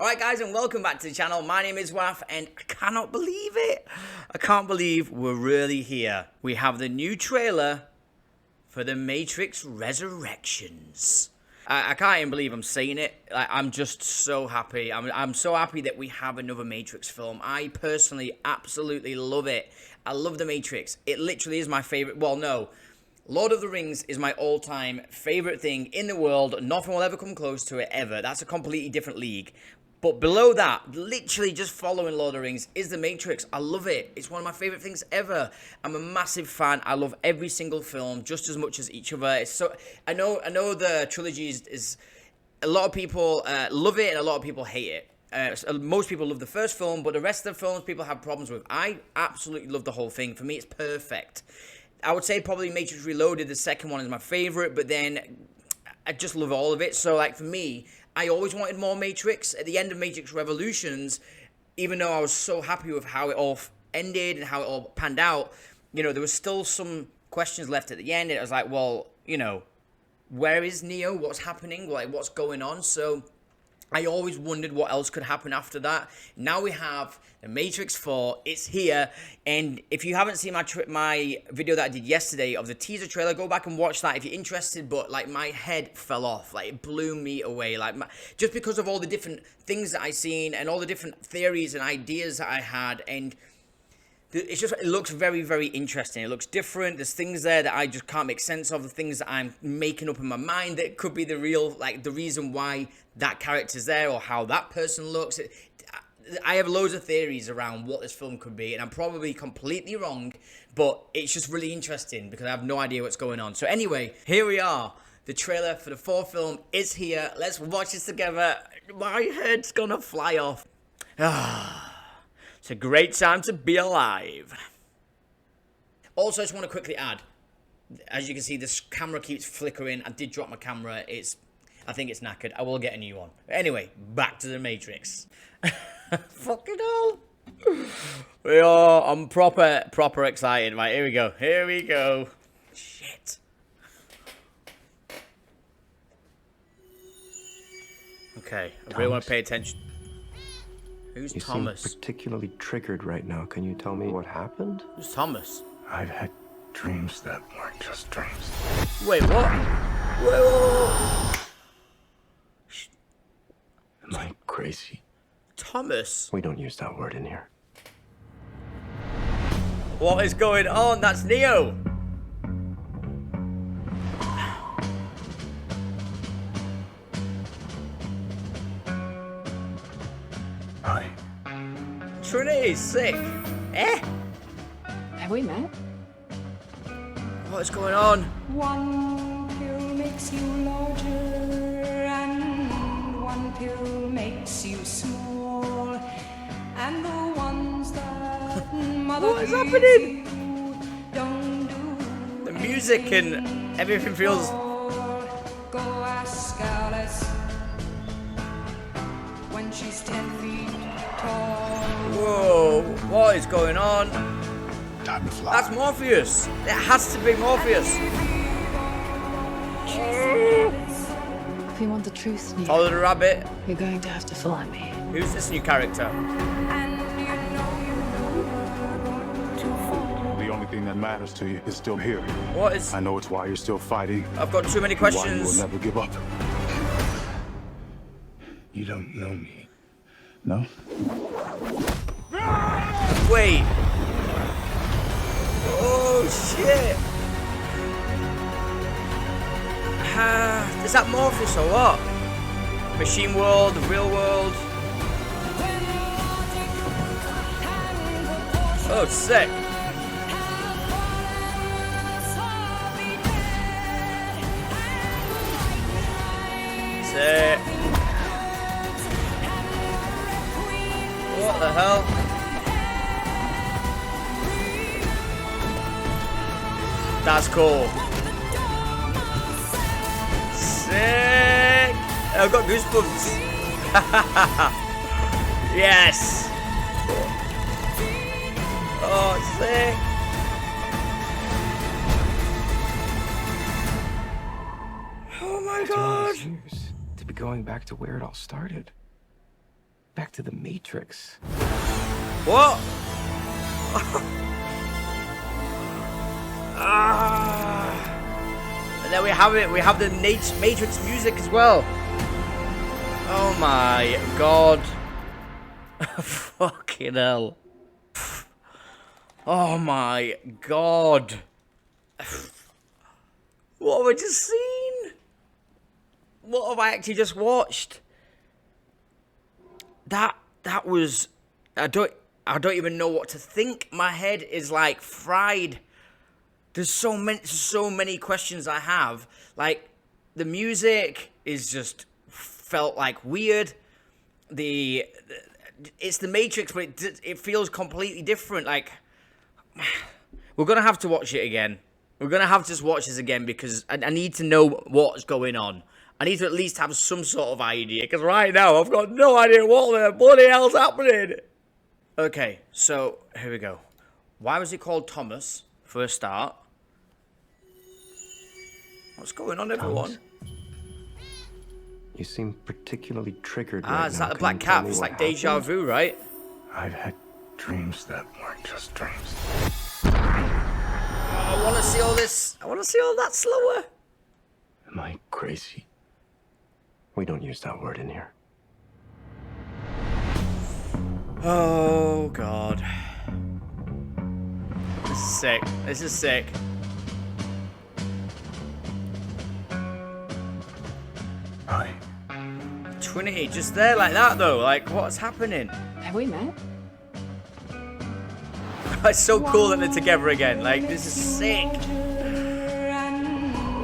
Alright guys, and welcome back to the channel. My name is wAFF, and I cannot believe it. I can't believe we're really here. We have the new trailer for The Matrix Resurrections. I can't even believe I'm saying it. I'm just so happy. I'm so happy that we have another Matrix film. I personally absolutely love it. I love The Matrix. It literally is my favorite. Well, no. Lord of the Rings is my all-time favorite thing in the world. Nothing will ever come close to it, ever. That's a completely different league. But below that, literally just following Lord of the Rings, is The Matrix. I love it. It's one of my favorite things ever. I'm a massive fan. I love every single film just as much as each other. It's so I know the trilogy is a lot of people love it and a lot of people hate it. Most people love the first film, but the rest of the films people have problems with. I absolutely love the whole thing. For me, it's perfect. I would say probably Matrix Reloaded, the second one, is my favorite, but then I just love all of it. So, like, for me, I always wanted more Matrix. At the end of Matrix Revolutions, even though I was so happy with how it all ended and how it all panned out, you know, there was still some questions left at the end. And it was like, well, you know, where is Neo? What's happening? Like, what's going on? So I always wondered what else could happen after that. Now we have The Matrix 4. It's here. And if you haven't seen my video that I did yesterday of the teaser trailer, go back and watch that if you're interested. But, like, my head fell off. Like, it blew me away. Like, just because of all the different things that I seen and all the different theories and ideas that I had. And it's just, it looks very, very interesting. It looks different. There's things there that I just can't make sense of. The things that I'm making up in my mind that could be the real, like, the reason why that character's there or how that person looks. I have loads of theories around what this film could be, and I'm probably completely wrong, but it's just really interesting because I have no idea what's going on. So anyway, here we are. The trailer for the fourth film is here. Let's watch this together. My head's gonna fly off. It's a great time to be alive. Also, I just want to quickly add, as you can see, this camera keeps flickering. I did drop my camera. I think it's knackered. I will get a new one. Anyway, back to The Matrix. Fucking hell. I'm proper excited. Right, here we go. Here we go. Shit. Okay, I really want to pay attention. Who's Thomas? You seem particularly triggered right now. Can you tell me what happened? Who's Thomas? I've had dreams that weren't just dreams. Wait, what? Whoa. Am I crazy? Thomas? We don't use that word in here. What is going on? That's Neo. Hi. Trinity is sick. Eh? Have we met? What is going on? One pill makes you larger, and one pill makes you small, and the ones that mother What is happening? don't do. The music and everything feels... Go ask Alice when she's 10 feet tall. Whoa, what is going on? Time to fly. That's Morpheus. It has to be Morpheus. If you want the truth, Neo, Follow the rabbit. you're going to have to follow me. Who's this new character? The only thing that matters to you is still here. What is... I know it's why you're still fighting. I've got too many Why you will questions. never give up. You don't know me. No? Wait. Oh, shit. Is that Morpheus or what? Machine world, the real world. Oh, sick. Sick. What the hell? That's cool. Sick. I've got goosebumps. Yes. Oh, sick. Oh my god. Years to be going back to where it all started. to the Matrix. What? And then we have it. We have the Matrix music as well. Oh my god. Fucking hell. Oh my god. What have I just seen? What have I actually just watched? That was... I don't even know what to think. My head is like fried. There's so many questions I have. Like, the music is just felt like weird. It's the Matrix, but it feels completely different. Like, we're gonna have to watch it again. We're gonna have to just watch this again because I need to know what's going on. I need to at least have some sort of idea, because right now I've got no idea what the bloody hell's happening. Okay, so here we go. Why was he called Thomas for a start? What's going on, everyone? Thomas? You seem particularly triggered right now. It's like the Can black you tell cat. me It's what like deja happened? vu, right? I've had dreams that weren't just dreams. I want to see all this. I want to see all that slower. Am I crazy? We don't use that word in here. Oh, God. This is sick. This is sick. Hi. Trinity, just there like that, though. Like, what's happening? Have we met? It's so cool that they're together again. Like, this is sick.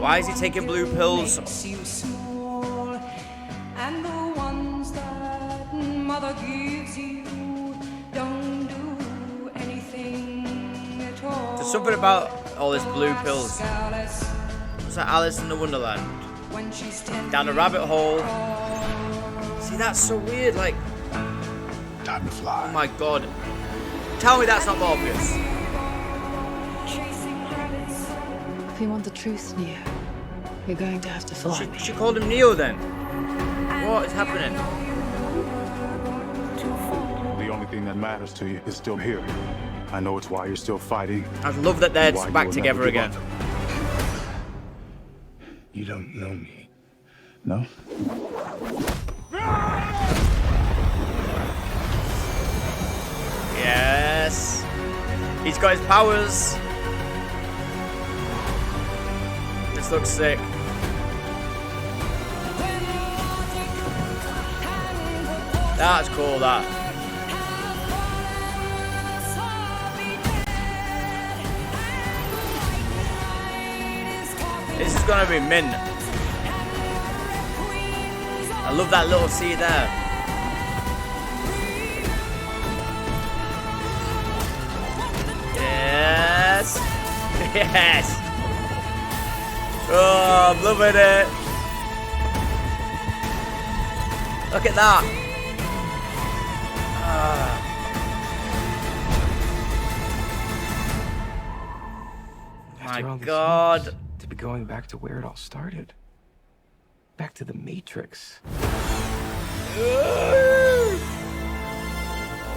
Why is he taking blue pills? Makes you small, and the ones that mother gives you don't do anything at all. There's something about all this blue pills. Alice, It's like Alice in the Wonderland. when she's 10 Down a rabbit hole. See, that's so weird. Like, Time to fly. oh my god. Tell me that's not Morpheus. If you want the truth, Neo, you're going to have to follow me. She called him Neo then. What is happening? The only thing that matters to you is still here. I know it's why you're still fighting. I love that they're Why you back will together never give again. up. You don't know me. No? Yes. He's got his powers. This looks sick. That's cool, that. This is gonna be mint. I love that little sea there. Yes. Yes. Oh, I'm loving it. Look at that. After all My these God. years, to be going back to where it all started. Back to the Matrix.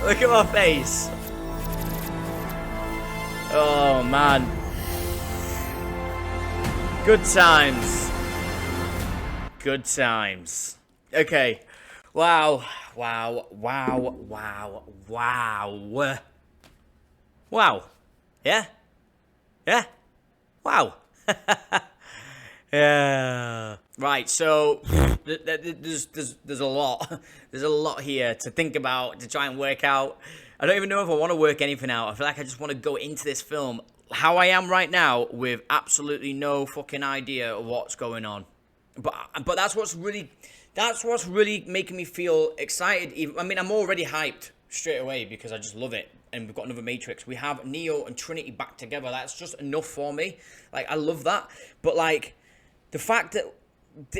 Look at my face. Oh man. Good times. Good times. Okay. Wow. Wow. Wow. Wow. Wow. Wow. Yeah? Yeah? Wow. Yeah. Right, so there's a lot. There's a lot here to think about, to try and work out. I don't even know if I want to work anything out. I feel like I just want to go into this film how I am right now with absolutely no fucking idea of what's going on. But that's what's really making me feel excited. I mean, I'm already hyped straight away because I just love it. And we've got another Matrix. We have Neo and Trinity back together. That's just enough for me. Like, I love that. But like, the fact that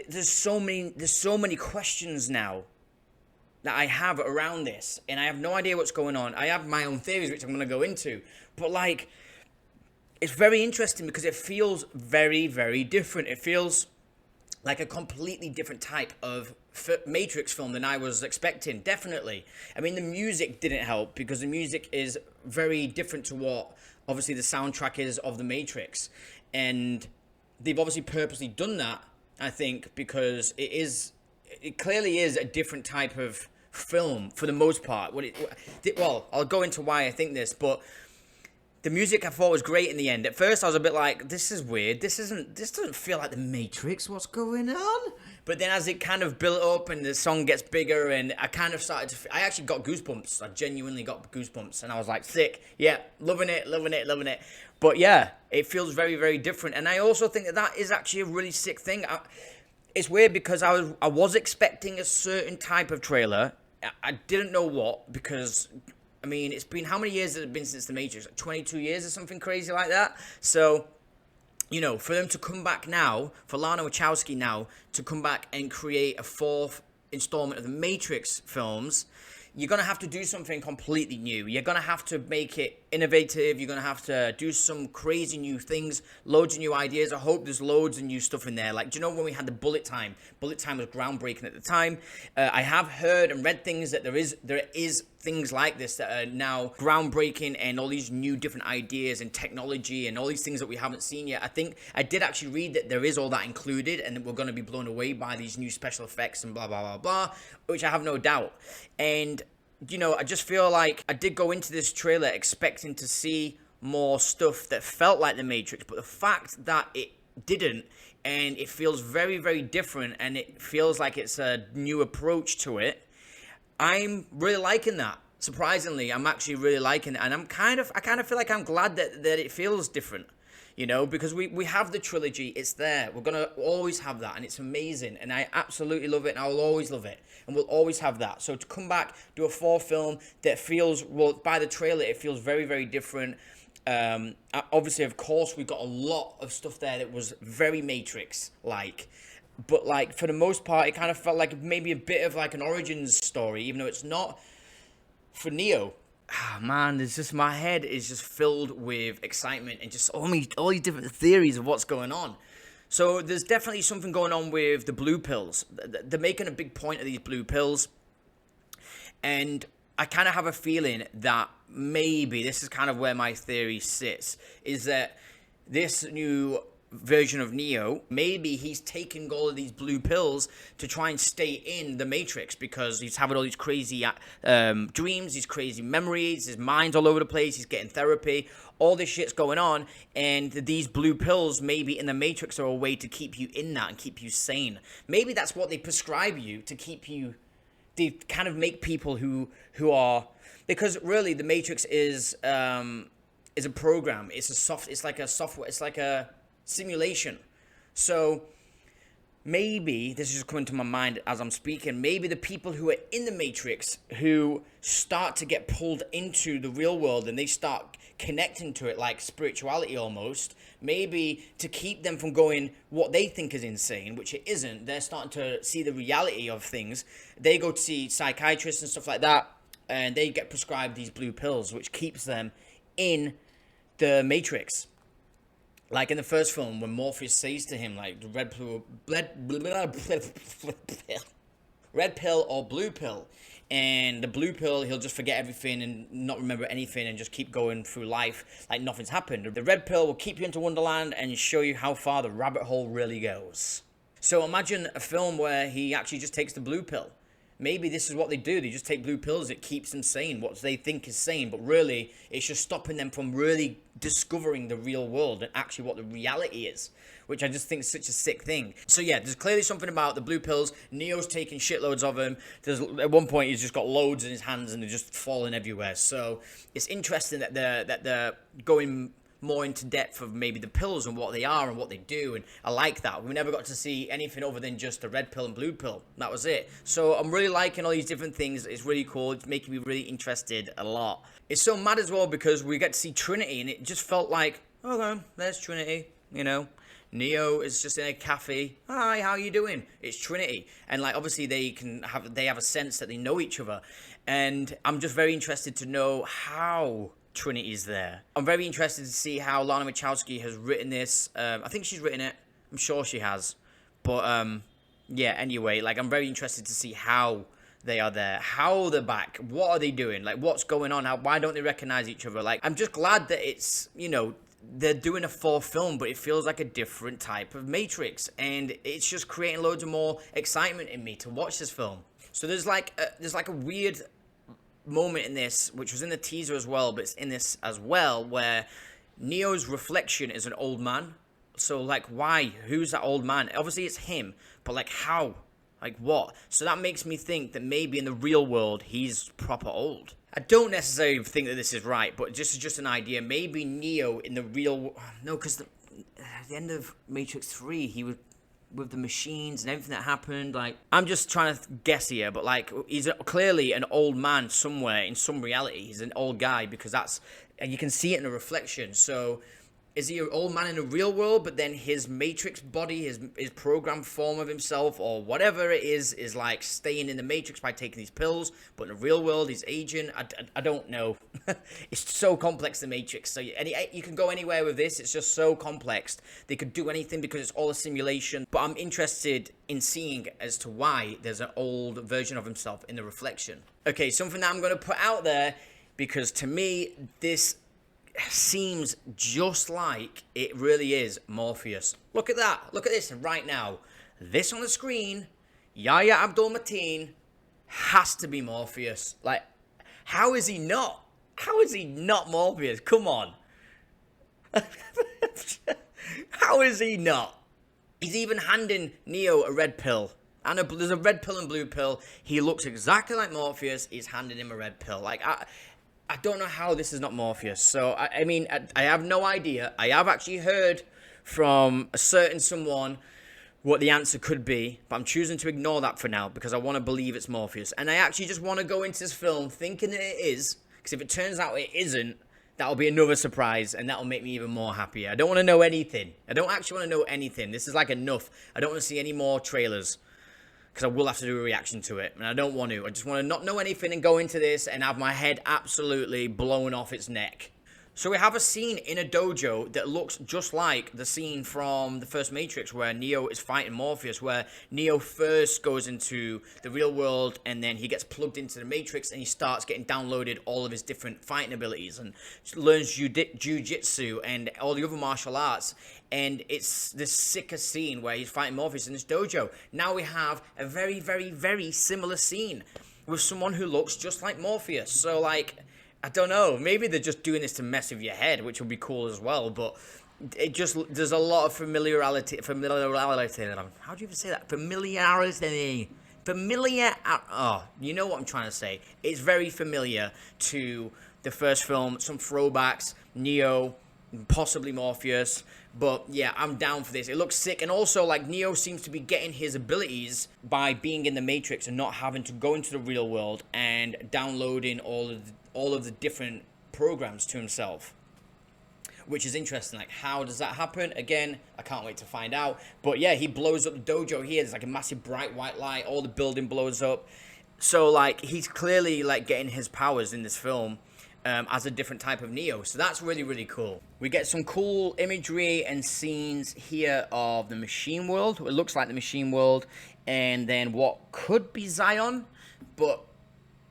there's so many questions now that I have around this, and I have no idea what's going on. I have my own theories, which I'm going to go into. But like, it's very interesting because it feels very, very different. It feels like a completely different type of Matrix film than I was expecting, definitely. I mean, the music didn't help because the music is very different to what, obviously, the soundtrack is of the Matrix. And they've obviously purposely done that, I think, because it clearly is a different type of film for the most part. Well, I'll go into why I think this, but the music I thought was great in the end. At first I was a bit like, this is weird, this doesn't feel like the Matrix, what's going on? But then as it kind of built up and the song gets bigger, and I kind of started to, I actually got goosebumps. I genuinely got goosebumps, and I was like, sick, yeah, loving it. But yeah, it feels very, very different, and I also think that is actually a really sick thing. It's weird because I was expecting a certain type of trailer. I didn't know what, because I mean, it's been, how many years has it been since The Matrix? Like 22 years or something crazy like that. So, you know, for them to come back now, for Lana Wachowski now to come back and create a 4th installment of the Matrix films, you're going to have to do something completely new. You're going to have to make it innovative. You're going to have to do some crazy new things, loads of new ideas. I hope there's loads of new stuff in there. Like, do you know when we had the bullet time? Bullet time was groundbreaking at the time. I have heard and read things that there is things like this that are now groundbreaking, and all these new different ideas and technology and all these things that we haven't seen yet. I think I did actually read that there is all that included, and we're going to be blown away by these new special effects and blah, blah, blah, blah, which I have no doubt. And, you know, I just feel like I did go into this trailer expecting to see more stuff that felt like The Matrix, but the fact that it didn't, and it feels very, very different, and it feels like it's a new approach to it, I'm really liking that. Surprisingly, I'm actually really liking it, and I kind of feel like I'm glad that it feels different, you know, because we have the trilogy, it's there, we're gonna always have that, and it's amazing, and I absolutely love it, and I will always love it, and we'll always have that. So to come back, do a 4th film that feels, well, by the trailer, it feels very, very different. Obviously, of course, we got a lot of stuff there that was very Matrix-like. But, like, for the most part, it kind of felt like maybe a bit of, like, an origins story, even though it's not for Neo. Ah, man, there's just, my head is just filled with excitement and just all these different theories of what's going on. So there's definitely something going on with the blue pills. They're making a big point of these blue pills. And I kind of have a feeling that maybe, this is kind of where my theory sits, is that this new version of Neo, maybe he's taking all of these blue pills to try and stay in the Matrix, because he's having all these crazy dreams, these crazy memories, his mind's all over the place, he's getting therapy, all this shit's going on, and these blue pills maybe in the Matrix are a way to keep you in that and keep you sane. Maybe that's what they prescribe you to keep you, they kind of make people who are, because really the Matrix is a program, it's like a simulation. So maybe, this is just coming to my mind as I'm speaking, maybe the people who are in the Matrix, who start to get pulled into the real world and they start connecting to it like spirituality almost, maybe to keep them from going what they think is insane, which it isn't, they're starting to see the reality of things. They go to see psychiatrists and stuff like that, and they get prescribed these blue pills, which keeps them in the Matrix. Like in the first film, when Morpheus says to him, like, red pill or blue pill. And the blue pill, he'll just forget everything and not remember anything and just keep going through life like nothing's happened. The red pill will keep you into Wonderland and show you how far the rabbit hole really goes. So imagine a film where he actually just takes the blue pill. Maybe this is what they do. They just take blue pills. It keeps them sane, what they think is sane. But really, it's just stopping them from really discovering the real world and actually what the reality is, which I just think is such a sick thing. So yeah, there's clearly something about the blue pills. Neo's taking shitloads of them. At one point, he's just got loads in his hands and they're just falling everywhere. So it's interesting that they're going more into depth of maybe the pills and what they are and what they do, and I like that. We never got to see anything other than just the red pill and blue pill. That was it. So I'm really liking all these different things. It's really cool. It's making me really interested a lot. It's so mad as well because we get to see Trinity, and it just felt like, okay, there's Trinity, you know. Neo is just in a cafe. Hi, how you doing? It's Trinity. And like obviously they have a sense that they know each other. And I'm just very interested to know how Trinity's there. I'm very interested to see how Lana Wachowski has written this. I think she's written it. I'm sure she has. But yeah, anyway, like I'm very interested to see how they are there, how they're back, what are they doing, like what's going on, why don't they recognize each other? Like, I'm just glad that it's, you know, they're doing a 4th film, but it feels like a different type of Matrix, and it's just creating loads of more excitement in me to watch this film. So there's like a weird moment in this, which was in the teaser as well, but it's in this as well, where Neo's reflection is an old man. So like, why? Who's that old man? Obviously it's him, but like how? Like what? So that makes me think that maybe in the real world he's proper old. I don't necessarily think that this is right, but this is just an idea. Maybe Neo in the real... No, because at the end of Matrix 3, he was with the machines and everything that happened. Like, I'm just trying to guess here, but like, he's clearly an old man somewhere in some reality. He's an old guy because that's... And you can see it in the reflection. So... Is he an old man in the real world, but then his Matrix body, his programmed form of himself, or whatever it is like staying in the Matrix by taking these pills, but in the real world, he's aging? I don't know. It's so complex, the Matrix. So you can go anywhere with this. It's just so complex. They could do anything because it's all a simulation. But I'm interested in seeing as to why there's an old version of himself in the reflection. Okay, something that I'm going to put out there, because to me, this seems just like it really is Morpheus. Look at that. Look at this right now. This on the screen, Yahya Abdul-Mateen has to be Morpheus. Like, how is he not? How is he not Morpheus? Come on. How is he not? He's even handing Neo a red pill. And there's a red pill and blue pill. He looks exactly like Morpheus. He's handing him a red pill. Like, I don't know how this is not Morpheus. So, I mean, I have no idea. I have actually heard from a certain someone what the answer could be, but I'm choosing to ignore that for now because I want to believe it's Morpheus. And I actually just want to go into this film thinking that it is, because if it turns out it isn't, that'll be another surprise, and that'll make me even more happier. I don't want to know anything. I don't actually want to know anything. This is like enough. I don't want to see any more trailers, because I will have to do a reaction to it, and I don't want to. I just want to not know anything and go into this and have my head absolutely blown off its neck. So we have a scene in a dojo that looks just like the scene from the first Matrix where Neo is fighting Morpheus, where Neo first goes into the real world and then he gets plugged into the Matrix and he starts getting downloaded all of his different fighting abilities and learns jiu-jitsu and all the other martial arts. And it's this sicker scene where he's fighting Morpheus in this dojo. Now we have a very, very, very similar scene with someone who looks just like Morpheus. So, like, I don't know. Maybe they're just doing this to mess with your head, which would be cool as well. But it just, there's a lot of familiarity. How do you even say that? Familiarity. Oh, you know what I'm trying to say. It's very familiar to the first film. Some throwbacks. Neo, possibly Morpheus. But yeah, I'm down for this. It looks sick. And also, like, Neo seems to be getting his abilities by being in the Matrix and not having to go into the real world and downloading all of the different programs to himself, which is interesting. Like, how does that happen? Again, I can't wait to find out. But yeah, he blows up the dojo here. There's like a massive bright white light. All the building blows up. So, like, he's clearly, like, getting his powers in this film as a different type of Neo. So that's really, really cool. We get some cool imagery and scenes here of the machine world. It looks like the machine world. And then what could be Zion, but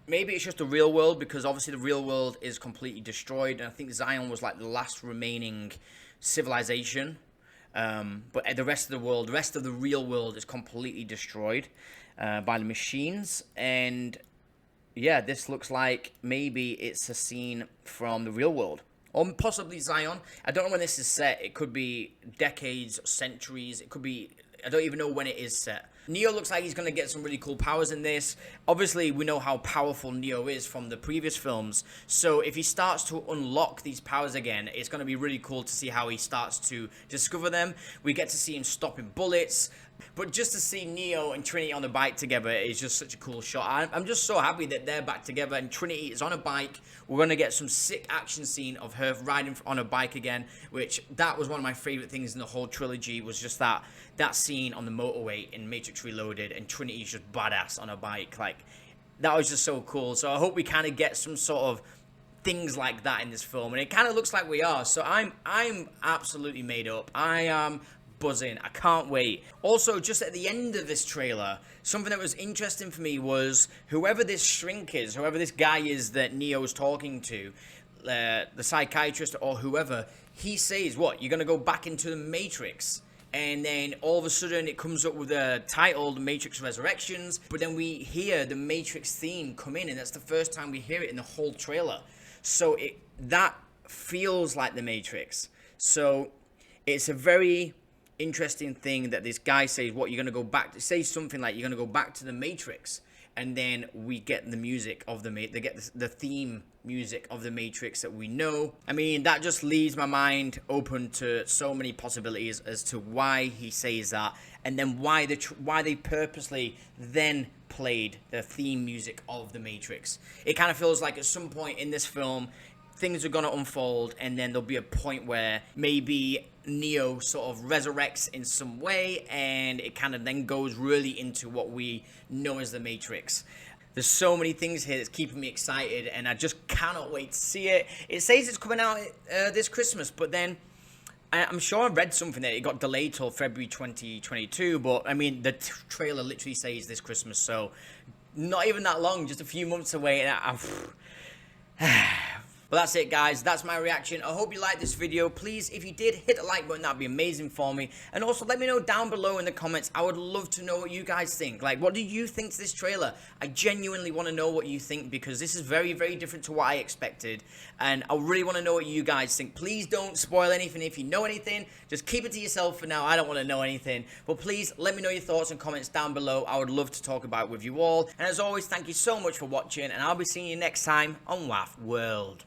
maybe it's just the real world, because obviously the real world is completely destroyed. And I think Zion was like the last remaining civilization. But the rest of the world, the rest of the real world is completely destroyed by the machines. And yeah, this looks like maybe it's a scene from the real world. Or possibly Zion. I don't know when this is set. It could be decades, centuries. It could be... I don't even know when it is set. Neo looks like he's going to get some really cool powers in this. Obviously, we know how powerful Neo is from the previous films. So if he starts to unlock these powers again, it's going to be really cool to see how he starts to discover them. We get to see him stopping bullets. But just to see Neo and Trinity on the bike together is just such a cool shot. I'm just so happy that they're back together and Trinity is on a bike. We're going to get some sick action scene of her riding on a bike again, which that was one of my favorite things in the whole trilogy, was just that scene on the motorway in Matrix Reloaded, and Trinity's just badass on a bike. Like, that was just so cool. So I hope we kind of get some sort of things like that in this film, and it kind of looks like we are. So I'm absolutely made up. I am buzzing. I can't wait. Also, just at the end of this trailer, something that was interesting for me was whoever this shrink is, whoever this guy is that Neo's talking to, the psychiatrist or whoever, he says, what, you're going to go back into the Matrix? And then all of a sudden it comes up with a title, The Matrix Resurrections, but then we hear the Matrix theme come in, and that's the first time we hear it in the whole trailer. So that feels like the Matrix. So it's a very interesting thing that this guy says, what, you're going to go back to, say something like, you're going to go back to the Matrix, and then we get the music of they get the theme music of the Matrix that we know. I mean, that just leaves my mind open to so many possibilities as to why he says that, and then why they purposely then played the theme music of the Matrix. It kind of feels like at some point in this film, things are going to unfold, and then there'll be a point where maybe Neo sort of resurrects in some way, and it kind of then goes really into what we know as the Matrix. There's so many things here that's keeping me excited, and I just cannot wait to see it. It says it's coming out this Christmas, but then I'm sure I read something that it got delayed till February 2022, but I mean, the trailer literally says this Christmas, so not even that long, just a few months away. Well, that's it, guys. That's my reaction. I hope you liked this video. Please, if you did, hit the like button. That'd be amazing for me. And also, let me know down below in the comments. I would love to know what you guys think. Like, what do you think to this trailer? I genuinely want to know what you think, because this is very, very different to what I expected. And I really want to know what you guys think. Please don't spoil anything. If you know anything, just keep it to yourself for now. I don't want to know anything. But please, let me know your thoughts and comments down below. I would love to talk about it with you all. And as always, thank you so much for watching. And I'll be seeing you next time on wAFF World.